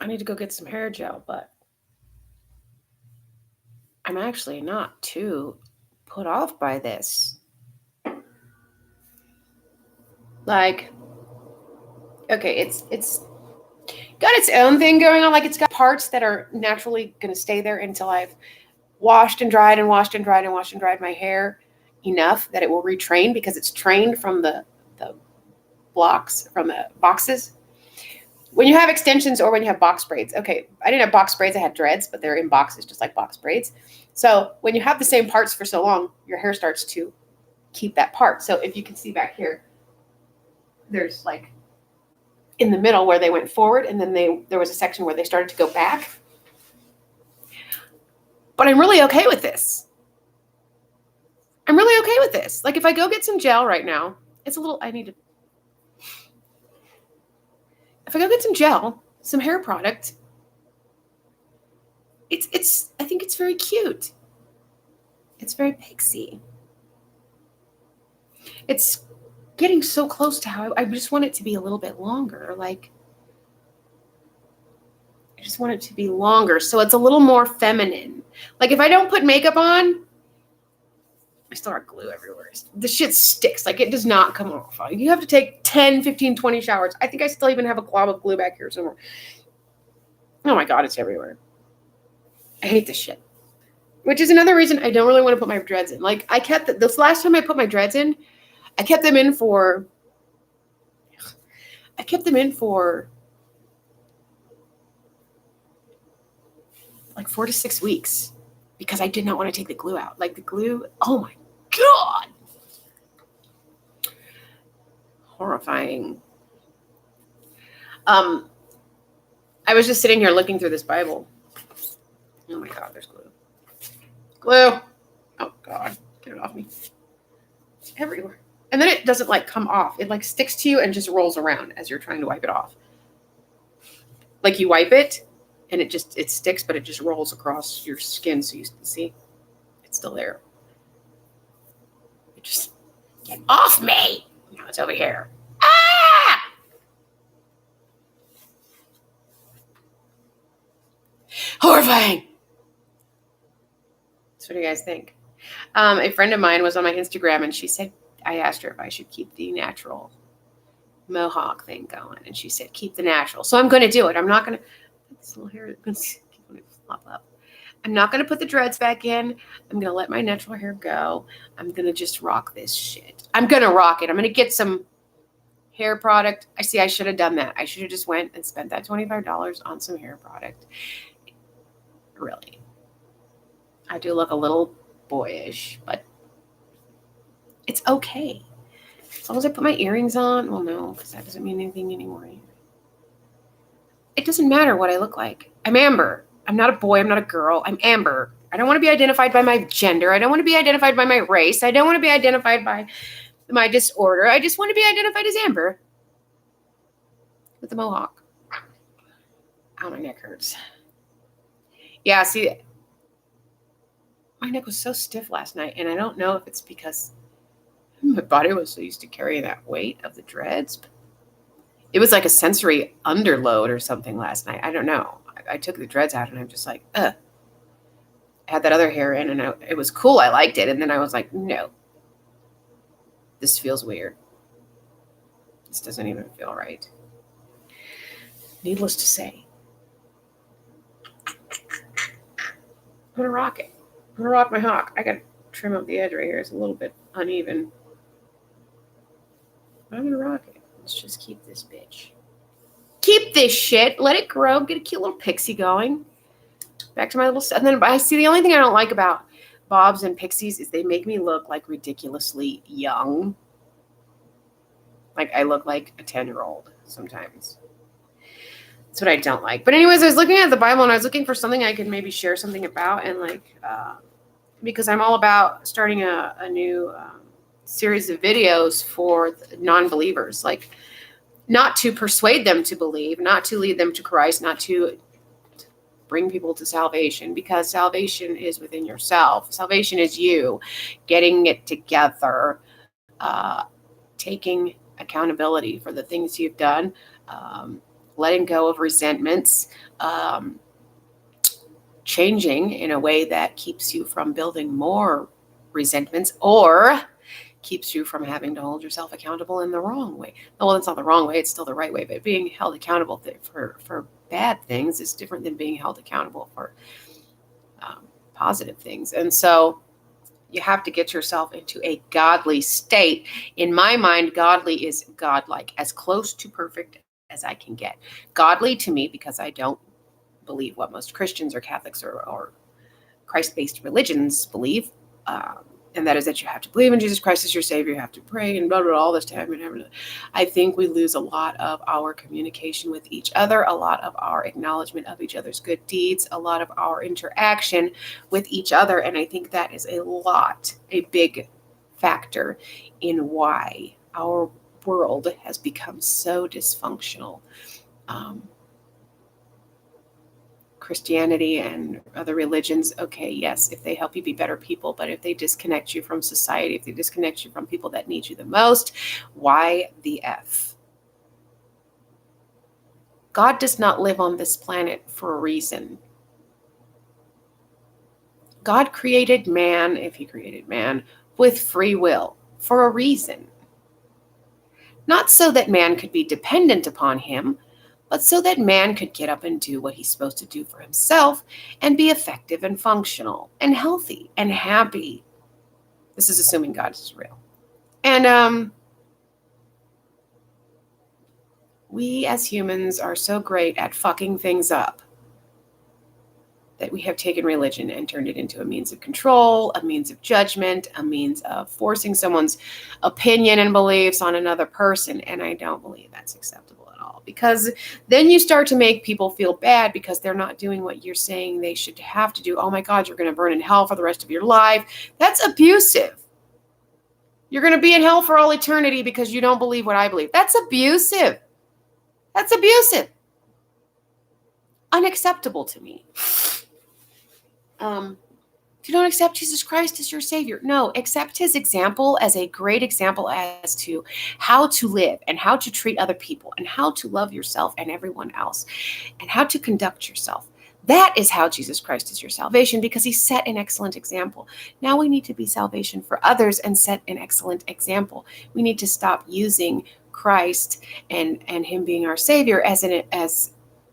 I need to go get some hair gel, but I'm actually not too put off by this. Like, okay, it's got its own thing going on. Like, it's got parts that are naturally going to stay there until I've washed and dried and washed and dried and washed and dried my hair enough that it will retrain because it's trained from the blocks, from the boxes. When you have extensions or when you have box braids, okay, I didn't have box braids, I had dreads, but they're in boxes just like box braids. So when you have the same parts for so long, your hair starts to keep that part. So if you can see back here, there's like in the middle where they went forward, and then there was a section where they started to go back. But I'm really okay with this. I'm really okay with this. Like, if I go get some gel right now, it's a little, if I go get some gel, some hair product, I think it's very cute. It's very pixie. It's getting so close to how I just want it to be a little bit longer. Like, I just want it to be longer so it's a little more feminine. Like, if I don't put makeup on, I still have glue everywhere. The shit sticks. Like, it does not come off. You have to take 10, 15, 20 showers. I think I still even have a glob of glue back here somewhere. Oh my God, it's everywhere. I hate this shit. Which is another reason I don't really want to put my dreads in. Like, I kept this last time I put my dreads in, I kept them in for like 4 to 6 weeks because I did not want to take the glue out. Like, the glue, oh my God. Horrifying. I was just sitting here looking through this Bible. Oh my God, there's glue. Glue. Oh God, get it off me. It's everywhere. And then it doesn't like come off. It like sticks to you and just rolls around as you're trying to wipe it off. Like, you wipe it and it sticks, but it just rolls across your skin so you can see it's still there. It just, get off me. Now it's over here. Ah! Horrifying. So what do you guys think? A friend of mine was on my Instagram and she said, I asked her if I should keep the natural mohawk thing going. And she said, keep the natural. So I'm going to do it. I'm not going to, this little hair is going to flop up. I'm not going to put the dreads back in. I'm going to let my natural hair go. I'm going to just rock this shit. I'm going to rock it. I'm going to get some hair product. I should have done that. I should have just went and spent that $25 on some hair product. Really. I do look a little boyish, but it's okay. As long as I put my earrings on. Well, no, because that doesn't mean anything anymore. It doesn't matter what I look like. I'm Amber. I'm not a boy. I'm not a girl. I'm Amber. I don't want to be identified by my gender. I don't want to be identified by my race. I don't want to be identified by my disorder. I just want to be identified as Amber. With the mohawk. Ow, my neck hurts. Yeah, see, my neck was so stiff last night, and I don't know if it's because my body was so used to carrying that weight of the dreads. It was like a sensory underload or something last night. I don't know. I took the dreads out, and I'm just like, ugh. I had that other hair in, and it was cool. I liked it. And then I was like, no. This feels weird. This doesn't even feel right. Needless to say, I'm going to rock it. I'm going to rock my hawk. I got to trim up the edge right here. It's a little bit uneven. But I'm going to rock it. Let's just keep this bitch. Keep this shit. Let it grow. Get a cute little pixie going. Back to my little stuff. And then I see the only thing I don't like about bobs and pixies is they make me look like ridiculously young. Like, I look like a 10-year-old sometimes. That's what I don't like. But anyways, I was looking at the Bible and I was looking for something I could maybe share something about. And because I'm all about starting a new series of videos for non-believers. Like, not to persuade them to believe, not to lead them to Christ, not to bring people to salvation, because salvation is within yourself. Salvation is you getting it together, taking accountability for the things you've done, letting go of resentments, changing in a way that keeps you from building more resentments, or keeps you from having to hold yourself accountable in the wrong way. Well, it's not the wrong way, it's still the right way, but being held accountable for bad things is different than being held accountable for positive things. And so you have to get yourself into a godly state. In my mind, godly is godlike, as close to perfect as I can get. Godly to me, because I don't believe what most Christians or Catholics or Christ-based religions believe, and that is that you have to believe in Jesus Christ as your Savior, you have to pray and blah, blah, blah, all this time. I think we lose a lot of our communication with each other, a lot of our acknowledgement of each other's good deeds, a lot of our interaction with each other. And I think that is a big factor in why our world has become so dysfunctional. Christianity and other religions, okay, yes, if they help you be better people, but if they disconnect you from society, if they disconnect you from people that need you the most, why the F? God does not live on this planet for a reason. God created man, if he created man, with free will for a reason. Not so that man could be dependent upon him, but so that man could get up and do what he's supposed to do for himself and be effective and functional and healthy and happy. This is assuming God is real. And we as humans are so great at fucking things up that we have taken religion and turned it into a means of control, a means of judgment, a means of forcing someone's opinion and beliefs on another person. And I don't believe that's acceptable at all, because then you start to make people feel bad because they're not doing what you're saying they should have to do. Oh my God, you're going to burn in hell for the rest of your life. That's abusive. You're going to be in hell for all eternity because you don't believe what I believe. That's abusive. That's abusive. Unacceptable to me. If you don't accept Jesus Christ as your Savior, no, accept his example as a great example as to how to live and how to treat other people and how to love yourself and everyone else and how to conduct yourself. That is how Jesus Christ is your salvation, because he set an excellent example. Now we need to be salvation for others and set an excellent example. We need to stop using Christ and him being our Savior as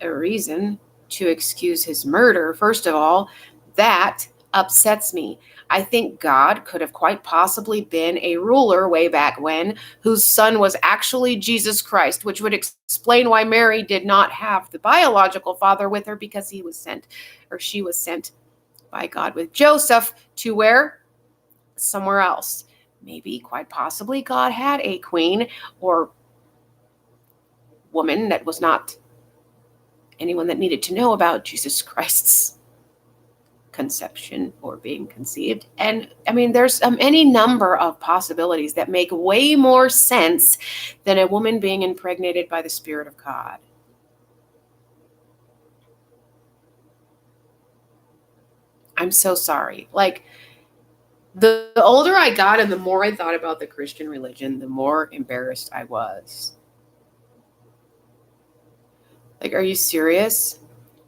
a reason to excuse his murder. First of all, that upsets me. I think God could have quite possibly been a ruler way back when whose son was actually Jesus Christ, which would explain why Mary did not have the biological father with her, because she was sent by God with Joseph to where? Somewhere else. Maybe, quite possibly, God had a queen or woman that was not anyone that needed to know about Jesus Christ's conception or being conceived. And I mean, there's any number of possibilities that make way more sense than a woman being impregnated by the Spirit of God. I'm so sorry. Like, the older I got and the more I thought about the Christian religion, the more embarrassed I was. Like, are you serious?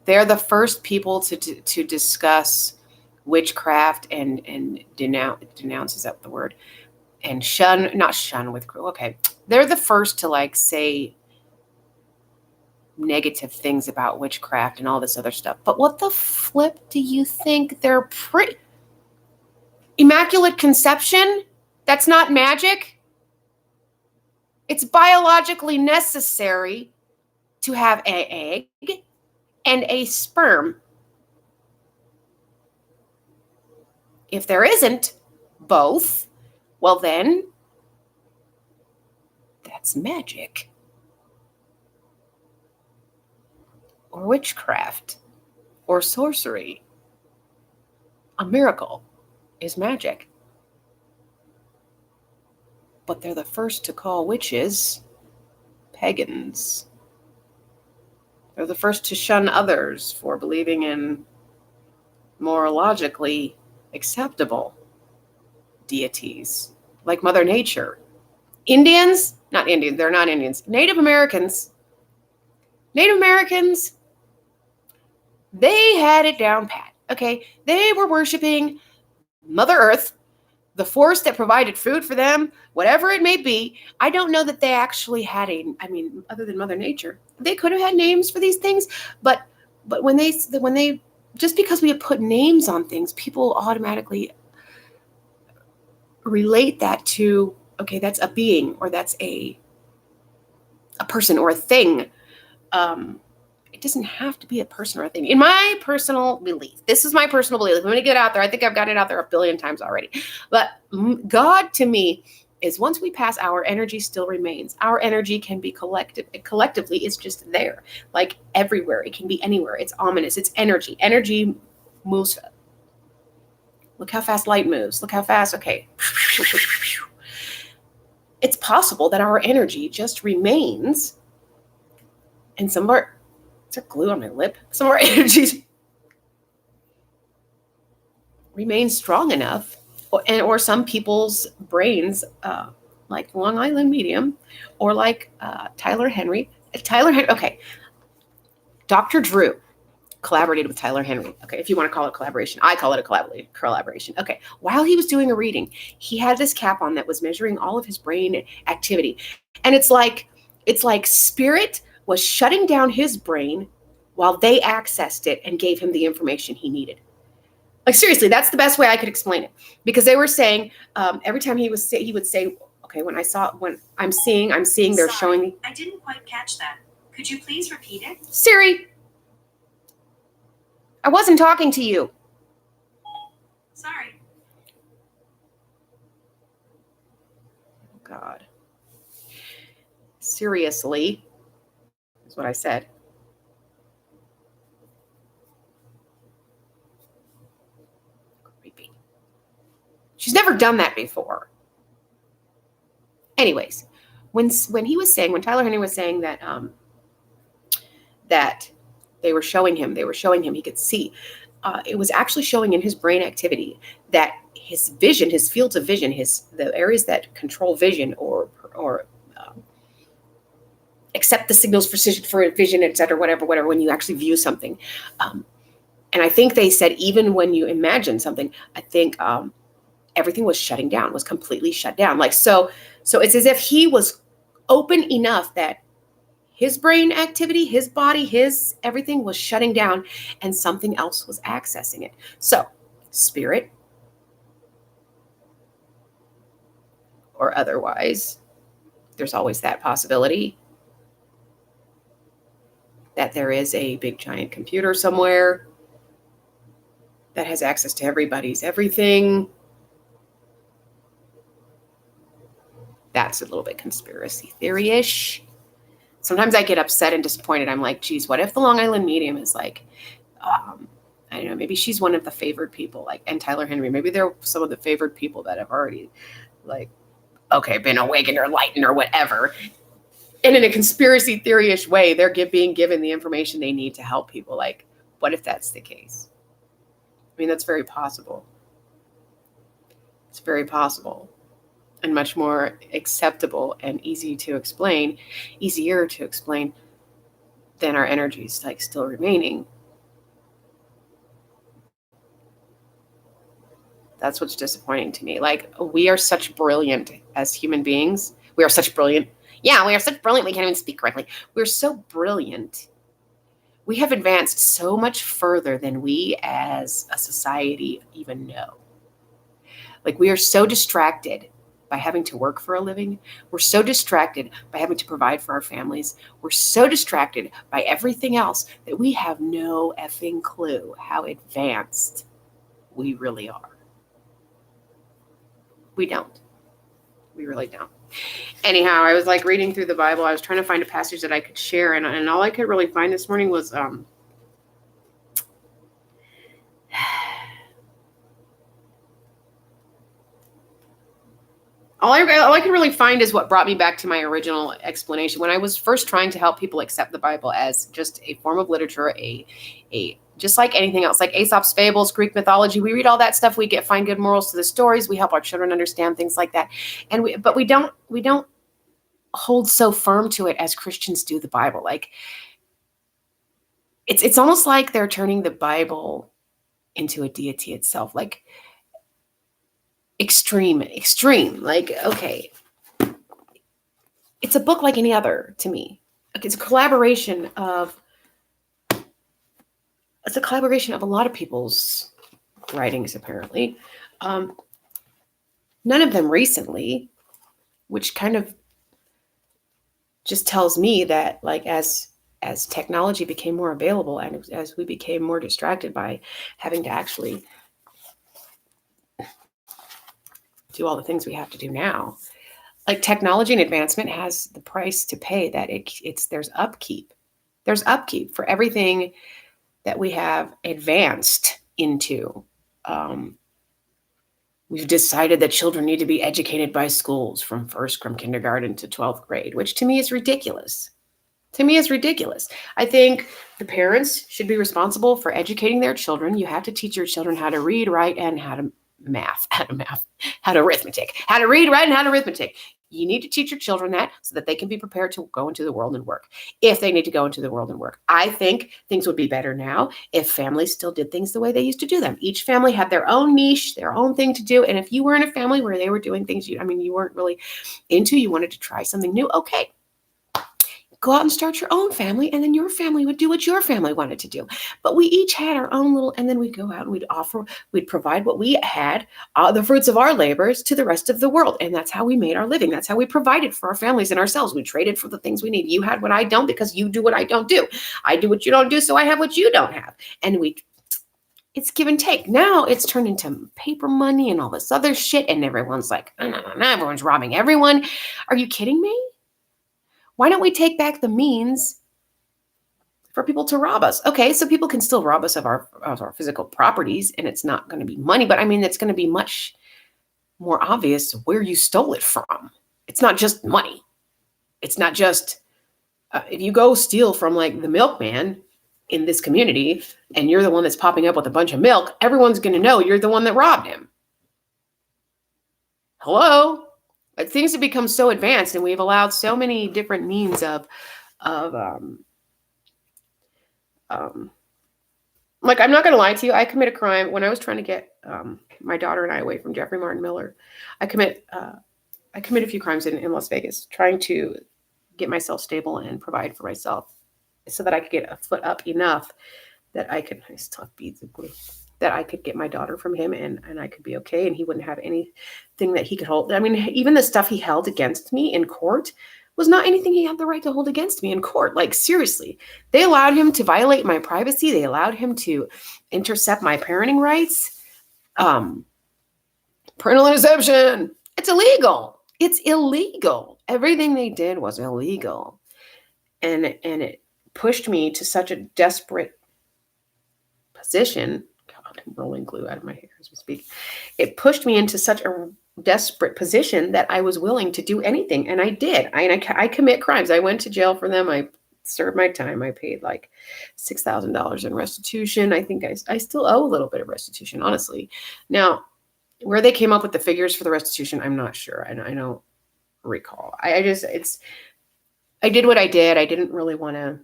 They're the first people to discuss witchcraft and denounce, is that the word? And not shun with, okay. They're the first to like say negative things about witchcraft and all this other stuff. But what the flip do you think they're Immaculate Conception? That's not magic. It's biologically necessary to have an egg and a sperm. If there isn't both, well then, that's magic. Or witchcraft. Or sorcery. A miracle is magic. But they're the first to call witches pagans. They're the first to shun others for believing in morologically acceptable deities, like Mother Nature. They're not Indians. Native Americans Native Americans, they had it down pat. Okay, they were worshiping Mother Earth, the force that provided food for them, whatever it may be. I don't know that they actually had other than Mother Nature, they could have had names for these things, but when they just because we put names on things, people automatically relate that to, okay, that's a being, or that's a person or a thing. It doesn't have to be a person or a thing. In my personal belief, this is my personal belief. I'm going to get out there. I think I've got it out there a billion times already. But God, to me, is once we pass, our energy still remains. Our energy can be collective. Collectively, it's just there, like everywhere. It can be anywhere. It's ominous. It's energy. Energy moves. Look how fast light moves. Look how fast. Okay. It's possible that our energy just remains, and some of our, is there glue on my lip? Some of our energies remain strong enough, or some people's brains, like Long Island Medium, or like Tyler Henry. Okay. Dr. Drew collaborated with Tyler Henry. Okay, if you want to call it collaboration. I call it a collaboration. Okay, while he was doing a reading, he had this cap on that was measuring all of his brain activity. And it's like spirit was shutting down his brain while they accessed it and gave him the information he needed. Like, seriously, that's the best way I could explain it. Because they were saying, every time he would say, okay, when I'm seeing, they're showing me. I didn't quite catch that. Could you please repeat it? Siri, I wasn't talking to you. Sorry. God. Seriously, is what I said. Creepy. She's never done that before. Anyways, when Tyler Henry was saying that that they were showing him, he could see. It was actually showing in his brain activity that his vision, his fields of vision, the areas that control vision or accept the signals for vision, et cetera, whatever, when you actually view something. And I think they said even when you imagine something, I think everything was shutting down, was completely shut down. Like, so it's as if he was open enough that his brain activity, his body, his everything was shutting down and something else was accessing it. So, spirit or otherwise, there's always that possibility that there is a big giant computer somewhere that has access to everybody's everything. That's a little bit conspiracy theory-ish. Sometimes I get upset and disappointed. I'm like, geez, what if the Long Island Medium is like, I don't know, maybe she's one of the favored people, like, and Tyler Henry, maybe they're some of the favored people that have already, like, okay, been awakened or enlightened or whatever. And in a conspiracy theory-ish way, they're being given the information they need to help people. Like, what if that's the case? I mean, that's very possible. It's very possible. And much more acceptable and easier to explain than our energies, like, still remaining. That's what's disappointing to me. Like, we are such brilliant as human beings. We are such brilliant. Yeah, we are such brilliant. We can't even speak correctly. We're so brilliant. We have advanced so much further than we as a society even know. Like, we are so distracted by having to work for a living. We're so distracted by having to provide for our families. We're so distracted by everything else that we have no effing clue how advanced we really are. We don't. We really don't. Anyhow, I was like reading through the Bible. I was trying to find a passage that I could share, and all I could really find this morning was all I could really find is what brought me back to my original explanation when I was first trying to help people accept the Bible as just a form of literature, a just like anything else, like Aesop's fables, Greek mythology. We read all that stuff. We find good morals to the stories. We help our children understand things like that, but we don't hold so firm to it as Christians do the Bible. Like, it's almost like they're turning the Bible into a deity itself, like extreme. Like, okay, it's a book like any other to me. Like, it's a collaboration of a lot of people's writings, apparently. None of them recently, which kind of just tells me that, like, as technology became more available and as we became more distracted by having to actually do all the things we have to do now, like, technology and advancement has the price to pay that there's upkeep. There's upkeep for everything that we have advanced into. We've decided that children need to be educated by schools from kindergarten to 12th grade, which to me is ridiculous. I think the parents should be responsible for educating their children. You have to teach your children how to read, write, and how to arithmetic. How to read, write, and how to arithmetic. You need to teach your children that so that they can be prepared to go into the world and work. If they need to go into the world and work, I think things would be better now if families still did things the way they used to do them. Each family had their own niche, their own thing to do. And if you were in a family where they were doing things you weren't really into, you wanted to try something new, okay, go out and start your own family, and then your family would do what your family wanted to do. But we each had our own little, and then we'd go out and we'd provide what we had, the fruits of our labors, to the rest of the world. And that's how we made our living. That's how we provided for our families and ourselves. We traded for the things we need. You had what I don't because you do what I don't do. I do what you don't do, so I have what you don't have. And it's give and take. Now it's turned into paper money and all this other shit, and everyone's like, no, everyone's robbing everyone. Are you kidding me? Why don't we take back the means for people to rob us? Okay, so people can still rob us of our physical properties, and it's not going to be money, but it's going to be much more obvious where you stole it from. It's not just money. It's not just, if you go steal from, like, the milkman in this community, and you're the one that's popping up with a bunch of milk, everyone's going to know you're the one that robbed him. Hello? Things have become so advanced, and we've allowed so many different means of like, I'm not going to lie to you. I commit a crime when I was trying to get my daughter and I away from Jeffrey Martin Miller. I commit a few crimes in Las Vegas, trying to get myself stable and provide for myself so that I could get a foot up enough that I could that I could get my daughter from him, and I could be okay, and he wouldn't have anything that he could hold. Even the stuff he held against me in court was not anything he had the right to hold against me in court. Like, seriously, they allowed him to violate my privacy. They allowed him to intercept my parenting rights. Parental interception. It's illegal. It's illegal. Everything they did was illegal. And it pushed me to such a desperate position. God, I'm rolling glue out of my hair as we speak. It pushed me into such a desperate position that I was willing to do anything. And I did. I commit crimes. I went to jail for them. I served my time. I paid like $6,000 in restitution. I think I still owe a little bit of restitution, honestly. Now, where they came up with the figures for the restitution, I'm not sure. I don't recall. I did what I did. I didn't really want to,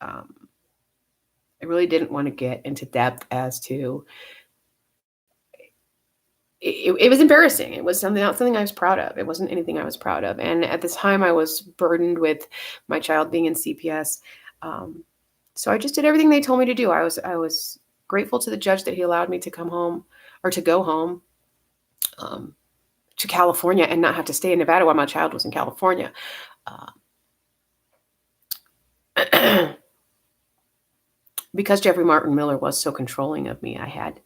I really didn't want to get into depth as to, it was embarrassing. It was not something I was proud of. It wasn't anything I was proud of. And at the time I was burdened with my child being in CPS. So I just did everything they told me to do. I was grateful to the judge that he allowed me to come home, or to go home to California and not have to stay in Nevada while my child was in California. Because Jeffrey Martin Miller was so controlling of me, I had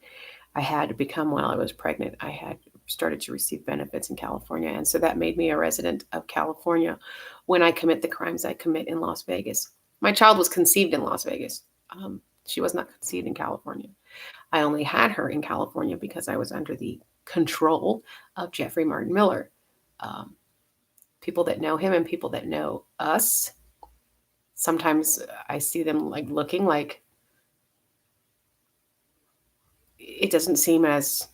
to become, while I was pregnant, I had started to receive benefits in California. And so that made me a resident of California when I commit the crimes I commit in Las Vegas. My child was conceived in Las Vegas. She was not conceived in California. I only had her in California because I was under the control of Jeffrey Martin Miller. People that know him and people that know us, sometimes I see them like looking like it doesn't seem as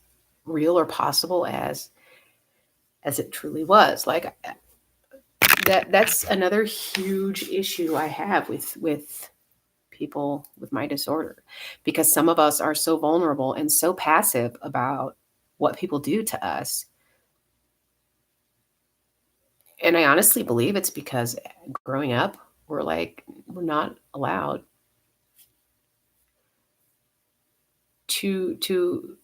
real or possible as it truly was. Like, that's another huge issue I have with people with my disorder, because some of us are so vulnerable and so passive about what people do to us. And I honestly believe it's because growing up, we're not allowed to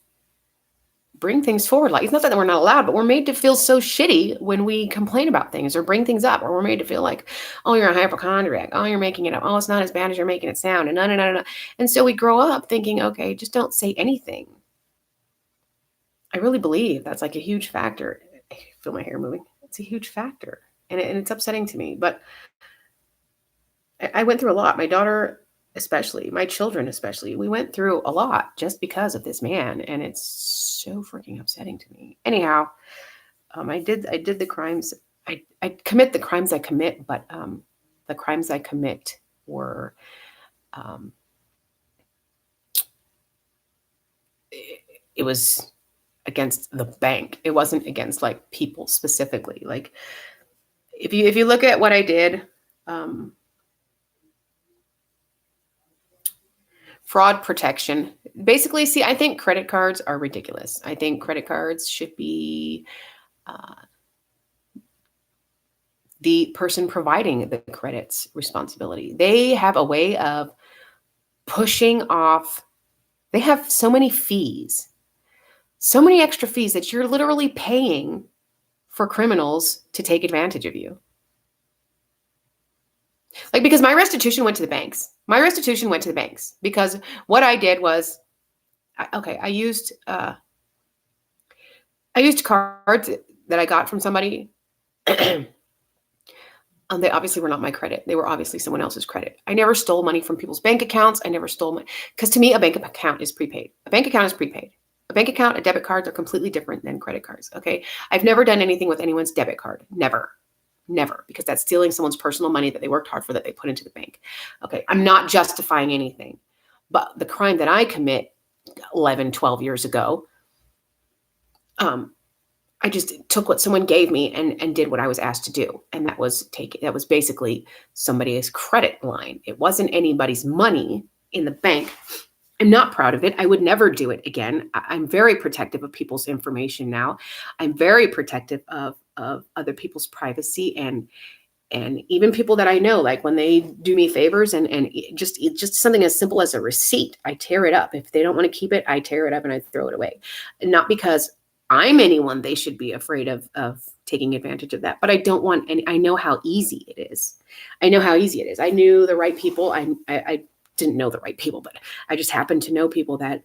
bring things forward. Like, it's not that we're not allowed, but we're made to feel so shitty when we complain about things or bring things up, or we're made to feel like, oh, you're a hypochondriac. Oh, you're making it up. Oh, it's not as bad as you're making it sound. And no, no, no, no. And so we grow up thinking, okay, just don't say anything. I really believe that's like a huge factor. I feel my hair moving. It's a huge factor. And it's upsetting to me. But I went through a lot. My daughter, especially, my children, especially, we went through a lot just because of this man. And it's so freaking upsetting to me. Anyhow, I did the crimes. I commit the crimes I commit, but the crimes I commit were, it was against the bank. It wasn't against like people specifically. Like, if you look at what I did, fraud protection. Basically, see, I think credit cards are ridiculous. I think credit cards should be the person providing the credit's responsibility. They have a way of pushing off. They have so many fees, so many extra fees that you're literally paying for criminals to take advantage of you. Like, because my restitution went to the banks. My restitution went to the banks because what I did was, I used cards that I got from somebody. They obviously were not my credit. They were obviously someone else's credit. I never stole money from people's bank accounts. I never stole money, because to me, a bank account is prepaid. A bank account is prepaid. A bank account, a debit card are completely different than credit cards. Okay. I've never done anything with anyone's debit card. Never, because that's stealing someone's personal money that they worked hard for, that they put into the bank. Okay. I'm not justifying anything, but the crime that I commit 11, 12 years ago, I just took what someone gave me and did what I was asked to do. And that was basically somebody's credit line. It wasn't anybody's money in the bank. I'm not proud of it. I would never do it again. I'm very protective of people's information now. I'm very protective of other people's privacy, and even people that I know, like when they do me favors and just something as simple as a receipt, I tear it up. If they don't want to keep it, I tear it up and I throw it away. And not because I'm anyone they should be afraid of taking advantage of that. But I don't want any. I know how easy it is. I knew the right people. I didn't know the right people, but I just happened to know people that,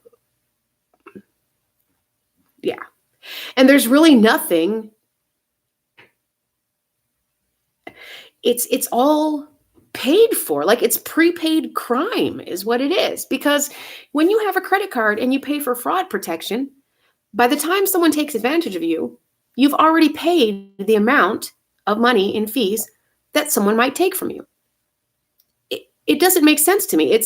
yeah. And there's really nothing. It's all paid for. Like, it's prepaid crime is what it is. Because when you have a credit card and you pay for fraud protection, by the time someone takes advantage of you, you've already paid the amount of money in fees that someone might take from you. It doesn't make sense to me.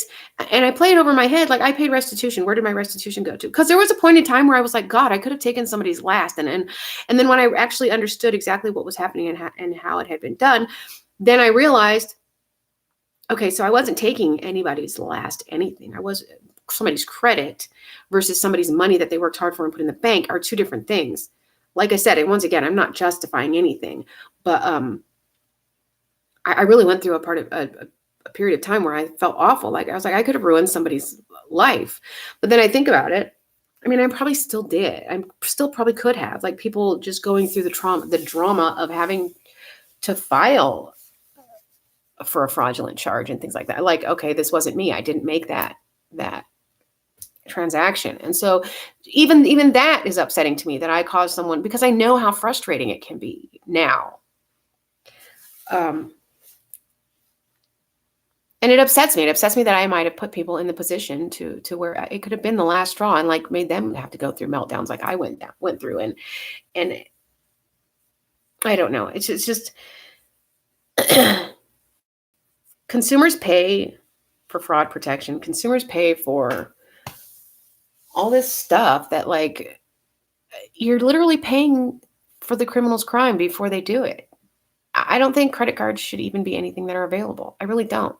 And I play it over my head. Like, I paid restitution. Where did my restitution go to? Because there was a point in time where I was like, God, I could have taken somebody's last. And then when I actually understood exactly what was happening and how it had been done, then I realized, okay, so I wasn't taking anybody's last anything. I was somebody's credit versus somebody's money that they worked hard for and put in the bank are two different things. Like I said, and once again, I'm not justifying anything, but I really went through a period of time where I felt awful. Like, I was like, I could have ruined somebody's life. But then I think about it. I mean, I probably still did. I still probably could have. Like, people just going through the drama of having to file for a fraudulent charge and things like that. Like, okay, this wasn't me. I didn't make that transaction. And so even that is upsetting to me, that I caused someone, because I know how frustrating it can be now. And it upsets me. It upsets me that I might have put people in the position to where it could have been the last straw and like made them have to go through meltdowns like I went through. And I don't know. It's just consumers pay for fraud protection. Consumers pay for all this stuff that, like, you're literally paying for the criminal's crime before they do it. I don't think credit cards should even be anything that are available. I really don't.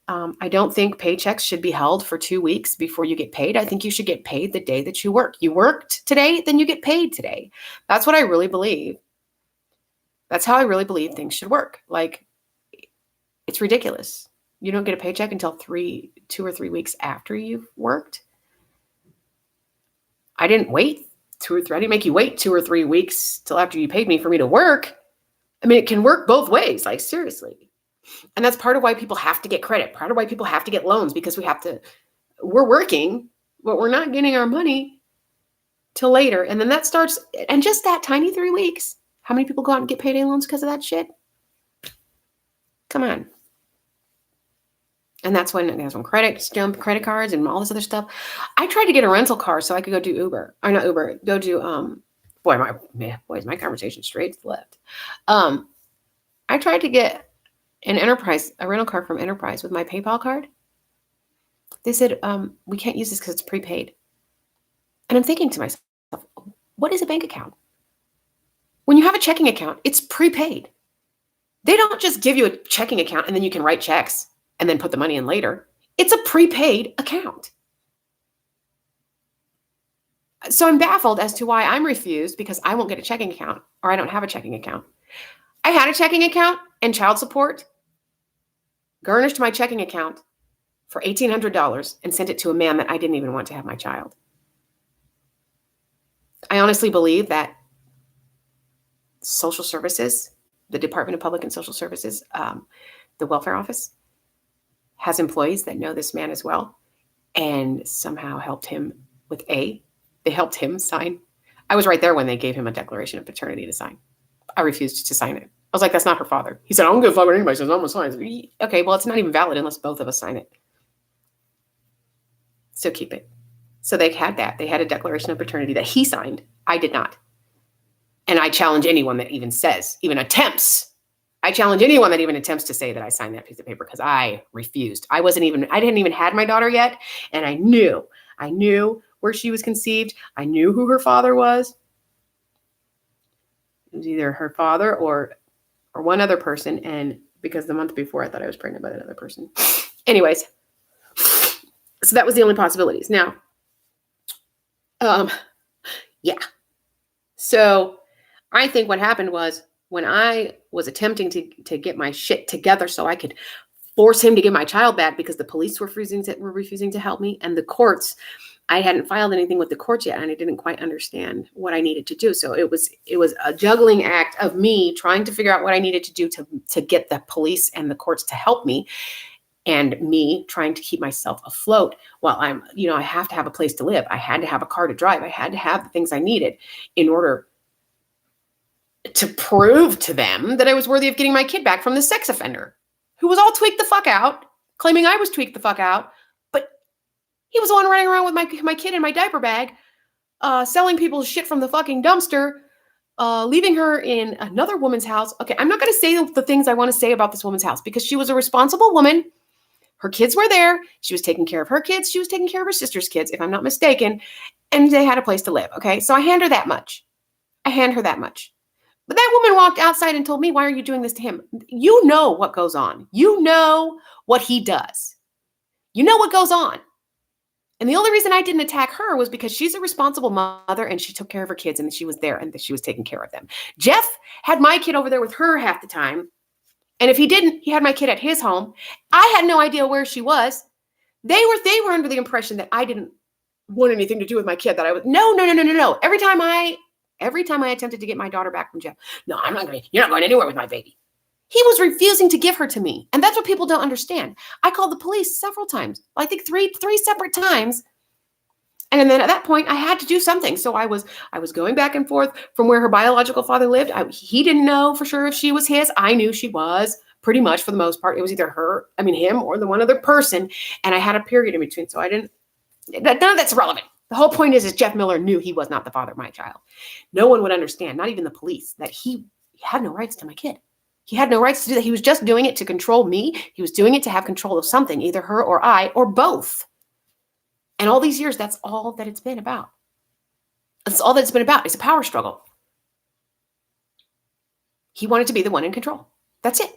I don't think paychecks should be held for 2 weeks before you get paid. I think you should get paid the day that you work. You worked today, then you get paid today. That's what I really believe. That's how I really believe things should work. Like, it's ridiculous. You don't get a paycheck until 2 or 3 weeks after you've worked. I didn't wait 2 or 3. I didn't make you wait 2 or 3 weeks till after you paid me for me to work. I mean, it can work both ways, like seriously. And that's part of why people have to get credit, part of why people have to get loans, because we're working, but we're not getting our money till later. And then that starts, and just that tiny 3 weeks, how many people go out and get payday loans because of that shit? Come on. And that's when credit cards and all this other stuff. I tried to get a rental car so I could go do Uber. Or not Uber, go do, is my conversation straight to the left. I tried to get a rental car from Enterprise with my PayPal card. They said, we can't use this because it's prepaid. And I'm thinking to myself, what is a bank account? When you have a checking account, it's prepaid. They don't just give you a checking account and then you can write checks and then put the money in later. It's a prepaid account. So I'm baffled as to why I'm refused because I won't get a checking account or I don't have a checking account. I had a checking account and child support, garnished my checking account for $1,800 and sent it to a man that I didn't even want to have my child. I honestly believe that social services, the Department of Public and Social Services, the welfare office, has employees that know this man as well and somehow helped him with they helped him sign. I was right there when they gave him a declaration of paternity to sign. I refused to sign it. I was like, that's not her father. He said, I don't give a fuck what anybody says. I'm going to sign it. Okay, well, it's not even valid unless both of us sign it. So keep it. So they had that. They had a declaration of paternity that he signed. I did not. And I challenge anyone that even attempts. I challenge anyone that even attempts to say that I signed that piece of paper because I refused. I hadn't even had my daughter yet. And I knew where she was conceived. I knew who her father was. It was either her father or one other person. And because the month before I thought I was pregnant by that other person. Anyways, so that was the only possibilities. Now, yeah. So I think what happened was when I was attempting to get my shit together so I could force him to give my child back because the police were refusing to help me, and the courts, I hadn't filed anything with the courts yet, and I didn't quite understand what I needed to do. So it was a juggling act of me trying to figure out what I needed to do to get the police and the courts to help me, and me trying to keep myself afloat while I have to have a place to live. I had to have a car to drive. I had to have the things I needed in order to prove to them that I was worthy of getting my kid back from the sex offender who was all tweaked the fuck out, claiming I was tweaked the fuck out. But he was the one running around with my kid in my diaper bag, selling people shit from the fucking dumpster, leaving her in another woman's house. Okay, I'm not going to say the things I want to say about this woman's house because she was a responsible woman. Her kids were there. She was taking care of her kids. She was taking care of her sister's kids, if I'm not mistaken. And they had a place to live. Okay, so I hand her that much. But that woman walked outside and told me, why are you doing this to him? You know what goes on. You know what he does. You know what goes on. And the only reason I didn't attack her was because she's a responsible mother and she took care of her kids and she was there and she was taking care of them. Jeff had my kid over there with her half the time. And if he didn't, he had my kid at his home. I had no idea where she was. They were under the impression that I didn't want anything to do with my kid, that I was, no. Every time I attempted to get my daughter back from Jeff, no, you're not going anywhere with my baby. He was refusing to give her to me. And that's what people don't understand. I called the police several times. I think three separate times. And then at that point, I had to do something. So I was going back and forth from where her biological father lived. He didn't know for sure if she was his. I knew she was, pretty much for the most part. It was either him or the one other person. And I had a period in between. So none of that's relevant. The whole point is Jeff Miller knew he was not the father of my child. No one would understand, not even the police, that he had no rights to my kid. He had no rights to do that. He was just doing it to control me. He was doing it to have control of something, either her or I, or both. And all these years, that's all that it's been about. That's all that it's been about. It's a power struggle. He wanted to be the one in control. That's it.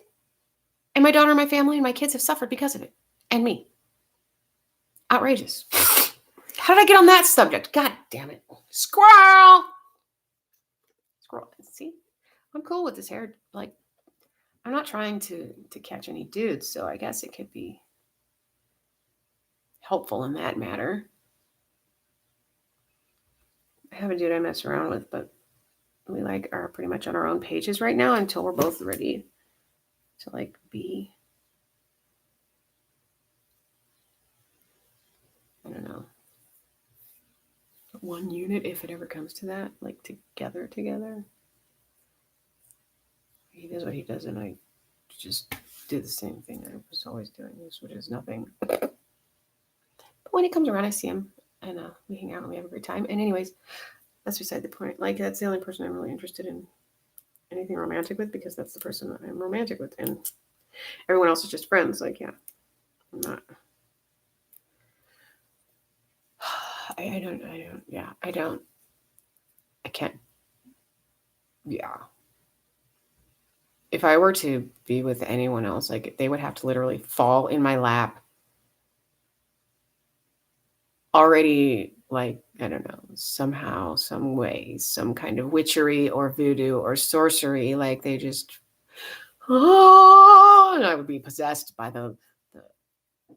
And my daughter and my family and my kids have suffered because of it. and me. Outrageous. How did I get on that subject? God damn it. Squirrel. See, I'm cool with this hair. Like, I'm not trying to catch any dudes, so I guess it could be helpful in that matter. I have a dude I mess around with, but we like are pretty much on our own pages right now until we're both ready to like be, I don't know, one unit if it ever comes to that, like together. He does what he does, and I just do the same thing I was always doing, which is nothing. But when he comes around, I see him, and we hang out, and we have a great time. And anyways, that's beside the point. Like, that's the only person I'm really interested in anything romantic with, because that's the person I'm romantic with, and everyone else is just friends. Like, yeah, I'm not. I can't. Yeah. If I were to be with anyone else, like, they would have to literally fall in my lap already, like, I don't know, somehow, some way, some kind of witchery or voodoo or sorcery. Like, they just, and I would be possessed by the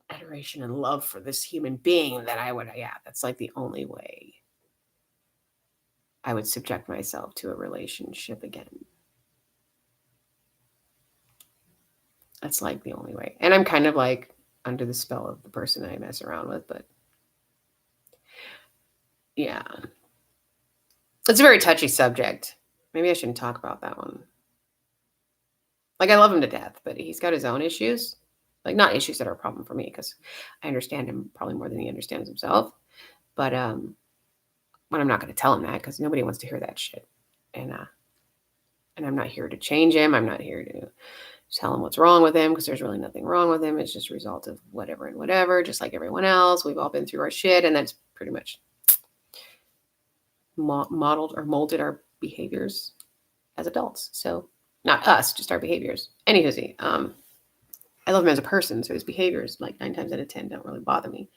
adoration and love for this human being that I would, yeah, that's like the only way I would subject myself to a relationship again. That's like the only way. And I'm kind of like under the spell of the person I mess around with, but yeah. It's a very touchy subject. Maybe I shouldn't talk about that one. Like, I love him to death, but he's got his own issues. Like, not issues that are a problem for me, because I understand him probably more than he understands himself. But when I'm not going to tell him that, because nobody wants to hear that shit. And I'm not here to change him. I'm not here to tell him what's wrong with him, because there's really nothing wrong with him. It's just a result of whatever and whatever, just like everyone else. We've all been through our shit, and that's pretty much modeled or molded our behaviors as adults. So not us, just our behaviors. Anywho, I love him as a person, so his behaviors, like 9 times out of 10, don't really bother me.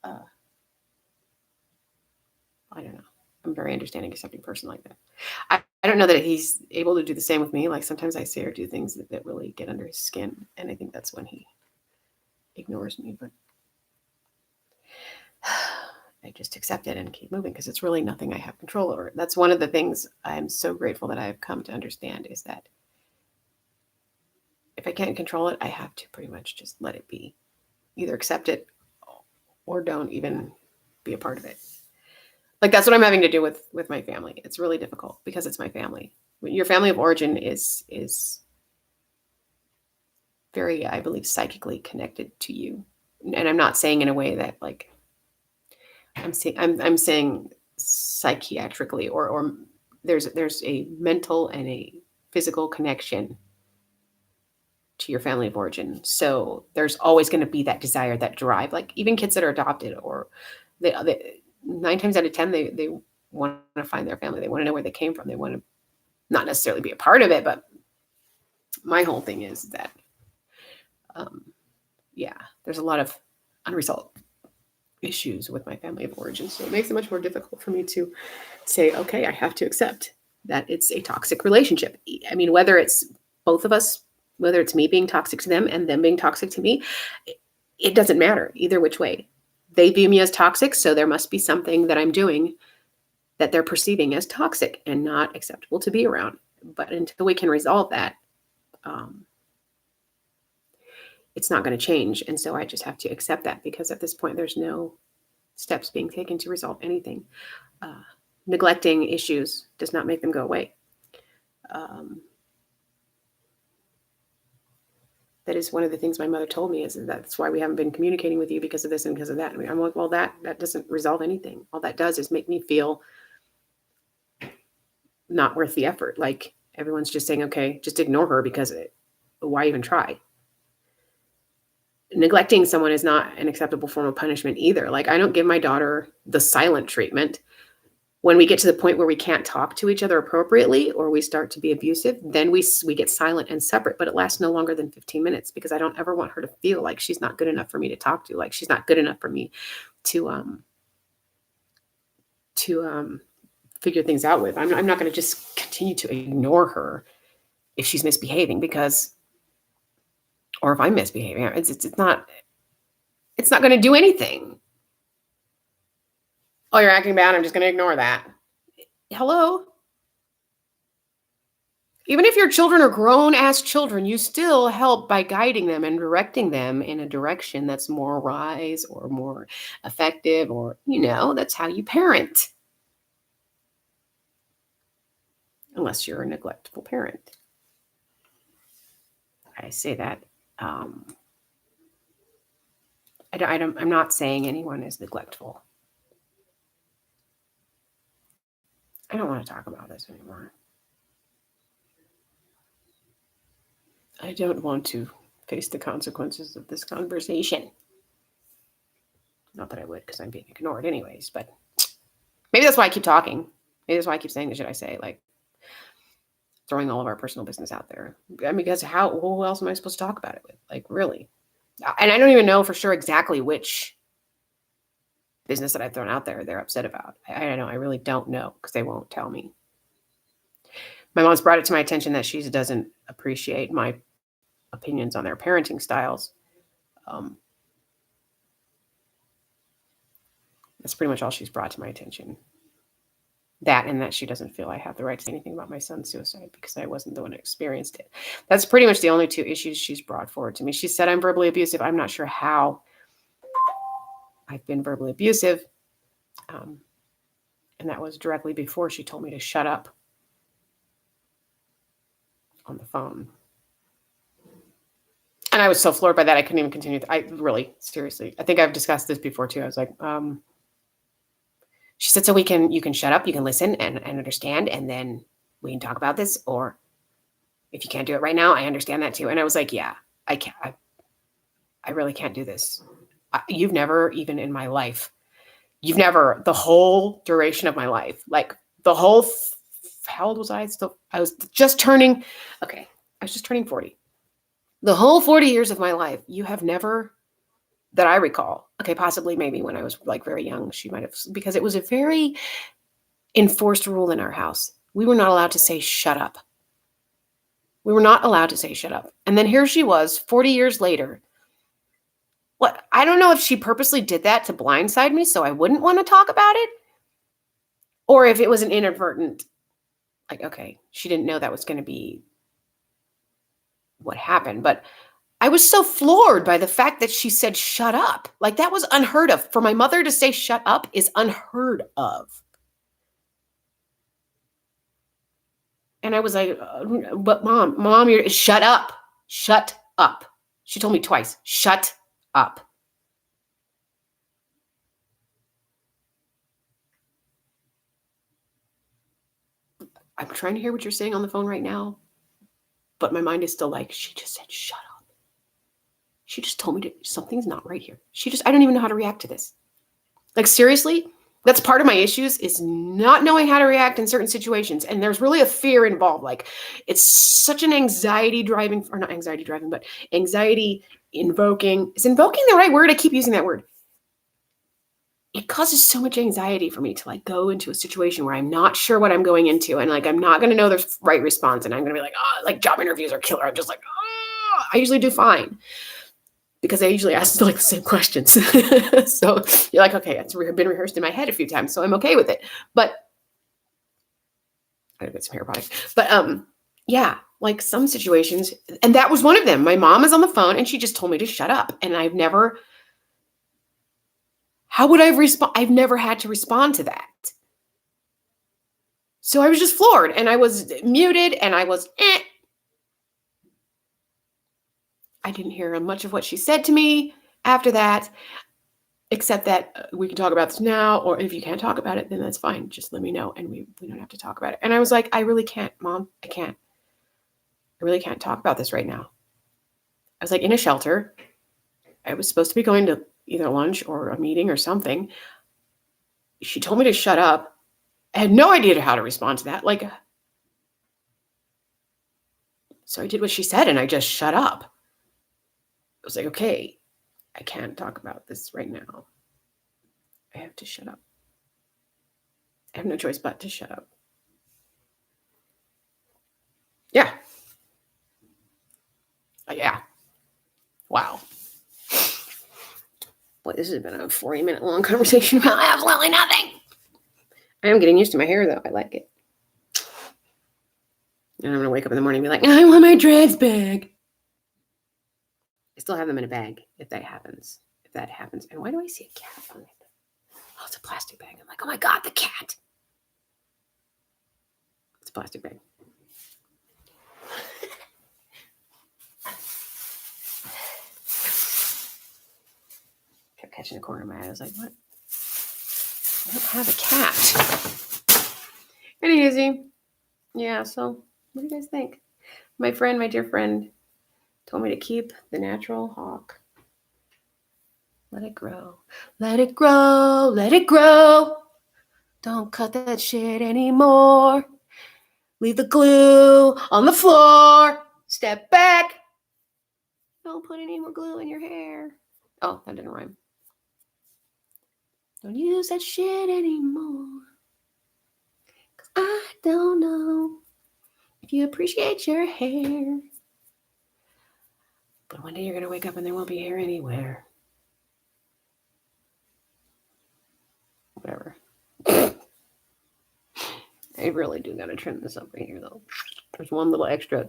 I don't know. I'm a very understanding, accepting person like that. I don't know that he's able to do the same with me. Like, sometimes I say or do things that really get under his skin, and I think that's when he ignores me. But I just accept it and keep moving, because it's really nothing I have control over. That's one of the things I'm so grateful that I've come to understand, is that if I can't control it, I have to pretty much just let it be. Either accept it or don't even be a part of it. Like, that's what I'm having to do with my family. It's really difficult because it's my family. Your family of origin is very, I believe, psychically connected to you. And I'm not saying in a way that, like, I'm saying psychiatrically, or there's a mental and a physical connection to your family of origin. So there's always going to be that desire, that drive. Like, even kids that are adopted, or they 9 times out of 10, they want to find their family. They want to know where they came from. They want to not necessarily be a part of it, but my whole thing is that, there's a lot of unresolved issues with my family of origin. So it makes it much more difficult for me to say, okay, I have to accept that it's a toxic relationship. I mean, whether it's both of us, whether it's me being toxic to them and them being toxic to me, it doesn't matter either which way. They view me as toxic, so there must be something that I'm doing that they're perceiving as toxic and not acceptable to be around. But until we can resolve that, it's not going to change. And so I just have to accept that, because at this point, there's no steps being taken to resolve anything. Neglecting issues does not make them go away. That is one of the things my mother told me, is that's why we haven't been communicating with you, because of this and because of that. I mean, I'm like, well, that doesn't resolve anything. All that does is make me feel not worth the effort. Like, everyone's just saying, okay, just ignore her, because why even try? Neglecting someone is not an acceptable form of punishment either. Like, I don't give my daughter the silent treatment When we get to the point where we can't talk to each other appropriately or we start to be abusive, then we get silent and separate, but it lasts no longer than 15 minutes because I don't ever want her to feel like she's not good enough for me to talk to, like she's not good enough for me to figure things out with. I'm not going to just continue to ignore her if she's misbehaving or if I'm misbehaving. It's not going to do anything. Oh, you're acting bad. I'm just going to ignore that. Hello? Even if your children are grown-ass children, you still help by guiding them and directing them in a direction that's more wise or more effective, or, that's how you parent. Unless you're a neglectful parent. I say that. I'm not saying anyone is neglectful. I don't want to talk about this anymore. I don't want to face the consequences of this conversation. Not that I would, because I'm being ignored anyways, but maybe that's why I keep talking. Maybe that's why I keep saying the shit I say, like throwing all of our personal business out there. I mean, because who else am I supposed to talk about it with? Like, really? And I don't even know for sure exactly which business that I've thrown out there they're upset about. I don't know. I really don't know because they won't tell me. My mom's brought it to my attention that she doesn't appreciate my opinions on their parenting styles. That's pretty much all she's brought to my attention. That, and that she doesn't feel I have the right to say anything about my son's suicide because I wasn't the one who experienced it. That's pretty much the only two issues she's brought forward to me. She said I'm verbally abusive. I'm not sure how I've been verbally abusive. And that was directly before she told me to shut up on the phone. And I was so floored by that, I couldn't even continue. Seriously, I think I've discussed this before too. I was like, she said, so you can shut up, you can listen and understand, and then we can talk about this. Or if you can't do it right now, I understand that too. And I was like, yeah, I can't. I really can't do this. You've never, even in my life, the whole duration of my life, like the whole, how old was I? I was just turning 40. The whole 40 years of my life, you have never, that I recall, okay, possibly maybe when I was like very young, she might have, because it was a very enforced rule in our house. We were not allowed to say shut up. We were not allowed to say shut up. And then here she was 40 years later. What? I don't know if she purposely did that to blindside me so I wouldn't want to talk about it, or if it was an inadvertent, like, okay, she didn't know that was going to be what happened. But I was so floored by the fact that she said shut up. Like, that was unheard of. For my mother to say shut up is unheard of. And I was like, but mom, you're shut up. Shut up. She told me twice, shut up. I'm trying to hear what you're saying on the phone right now, but my mind is still like, she just said shut up. She just told me something's not right here. I don't even know how to react to this. Like, seriously, that's part of my issues, is not knowing how to react in certain situations. And there's really a fear involved. Like, it's such an anxiety invoking. Is invoking the right word? I keep using that word. It causes so much anxiety for me to like go into a situation where I'm not sure what I'm going into. And like, I'm not going to know the right response. And I'm going to be like, like job interviews are killer. I'm just like, I usually do fine, because I usually ask like the same questions. So you're like, okay, it's been rehearsed in my head a few times, so I'm okay with it. But I gotta get some hair product. But yeah, like some situations, and that was one of them. My mom is on the phone and she just told me to shut up. And how would I have responded? I've never had to respond to that. So I was just floored, and I was muted, and I was I didn't hear much of what she said to me after that, except that we can talk about this now, or if you can't talk about it, then that's fine. Just let me know, and we don't have to talk about it. And I was like, I really can't, Mom. I can't. I really can't talk about this right now. I was like in a shelter. I was supposed to be going to either lunch or a meeting or something. She told me to shut up, I had no idea how to respond to that. Like, so I did what she said and I just shut up. I was like, okay, I can't talk about this right now. I have to shut up. I have no choice but to shut up. Yeah. Yeah. Wow. Boy, this has been a 40-minute long conversation about absolutely nothing. I am getting used to my hair, though. I like it. And I'm going to wake up in the morning and be like, I want my dreads back. I still have them in a bag if that happens. If that happens. And why do I see a cat on it? Oh, it's a plastic bag. I'm like, oh my God, the cat. It's a plastic bag. Kept catching the corner of my eye. I was like, what? I don't have a cat. Anyway, yeah, so what do you guys think? My dear friend, told me to keep the natural hawk. Let it grow. Let it grow. Let it grow. Don't cut that shit anymore. Leave the glue on the floor. Step back. Don't put any more glue in your hair. Oh, that didn't rhyme. Don't use that shit anymore. 'Cause I don't know if you appreciate your hair. But one day you're going to wake up and there won't be hair anywhere. Whatever. I really do got to trim this up right here, though. There's one little extra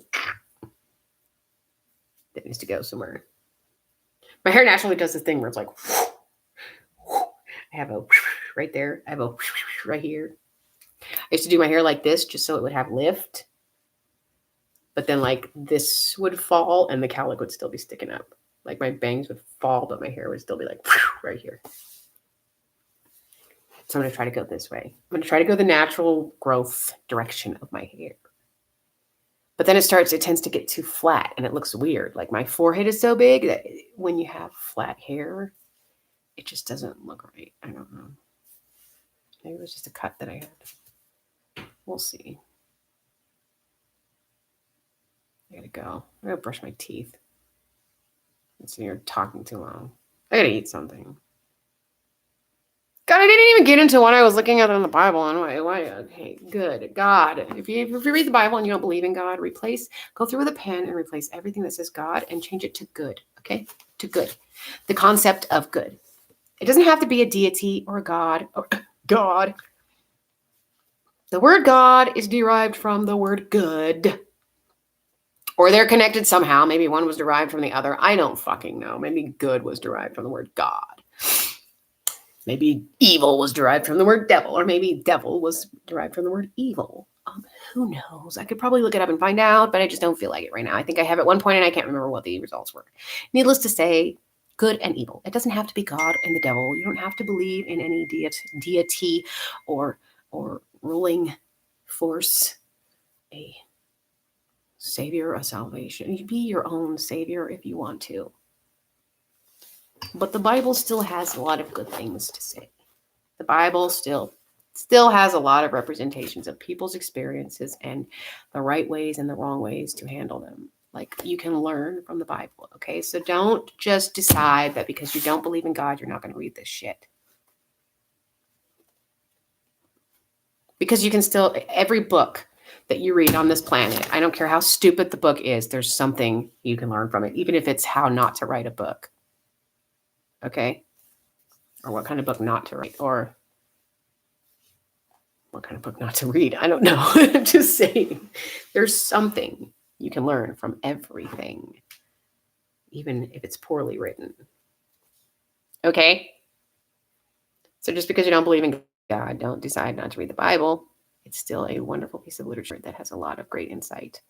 that needs to go somewhere. My hair naturally does this thing where it's like, I have a right there. I have a right here. I used to do my hair like this just so it would have lift. But then like this would fall and the cowlick would still be sticking up. Like my bangs would fall, but my hair would still be like right here. So I'm going to try to go this way. I'm going to try to go the natural growth direction of my hair. But then it tends to get too flat and it looks weird. Like my forehead is so big that when you have flat hair, it just doesn't look right. I don't know. Maybe it was just a cut that I had. We'll see. I gotta go. I gotta brush my teeth. I'm sitting here talking too long. I gotta eat something. God, I didn't even get into what I was looking at in the Bible. And why? Okay, good. God. If you read the Bible and you don't believe in God, go through with a pen and replace everything that says God and change it to good. Okay? To good. The concept of good. It doesn't have to be a deity or a God or God. The word God is derived from the word good. Or they're connected somehow. Maybe one was derived from the other. I don't fucking know. Maybe good was derived from the word God. Maybe evil was derived from the word devil. Or maybe devil was derived from the word evil. Who knows? I could probably look it up and find out, but I just don't feel like it right now. I think I have at one point and I can't remember what the results were. Needless to say, good and evil. It doesn't have to be God and the devil. You don't have to believe in any deity or ruling force, a savior, a salvation. You be your own savior if you want to. But the Bible still has a lot of good things to say. The Bible still has a lot of representations of people's experiences and the right ways and the wrong ways to handle them. Like you can learn from the Bible, okay? So don't just decide that because you don't believe in God, you're not going to read this shit. Because you can still, every book that you read on this planet, I don't care how stupid the book is, there's something you can learn from it, even if it's how not to write a book. Okay? Or what kind of book not to write, or what kind of book not to read. I don't know. I'm just saying there's something you can learn from everything, even if it's poorly written. Okay? So just because you don't believe in God, don't decide not to read the Bible. It's still a wonderful piece of literature that has a lot of great insight.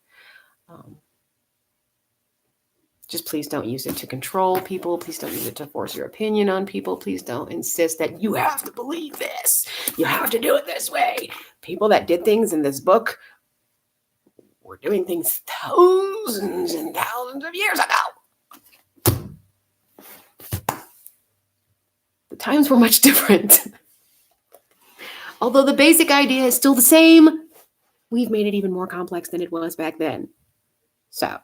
Just please don't use it to control people. Please don't use it to force your opinion on people. Please don't insist that you have to believe this. You have to do it this way. People that did things in this book were doing things thousands and thousands of years ago. The times were much different. Although the basic idea is still the same, we've made it even more complex than it was back then. So,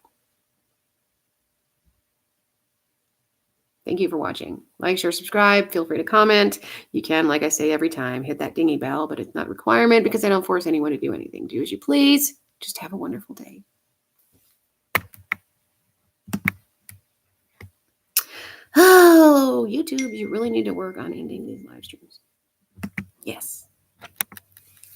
thank you for watching. Like, share, subscribe. Feel free to comment. You can, like I say every time, hit that dingy bell, but it's not a requirement because I don't force anyone to do anything. Do as you please. Just have a wonderful day. Oh, YouTube, you really need to work on ending these live streams. Yes.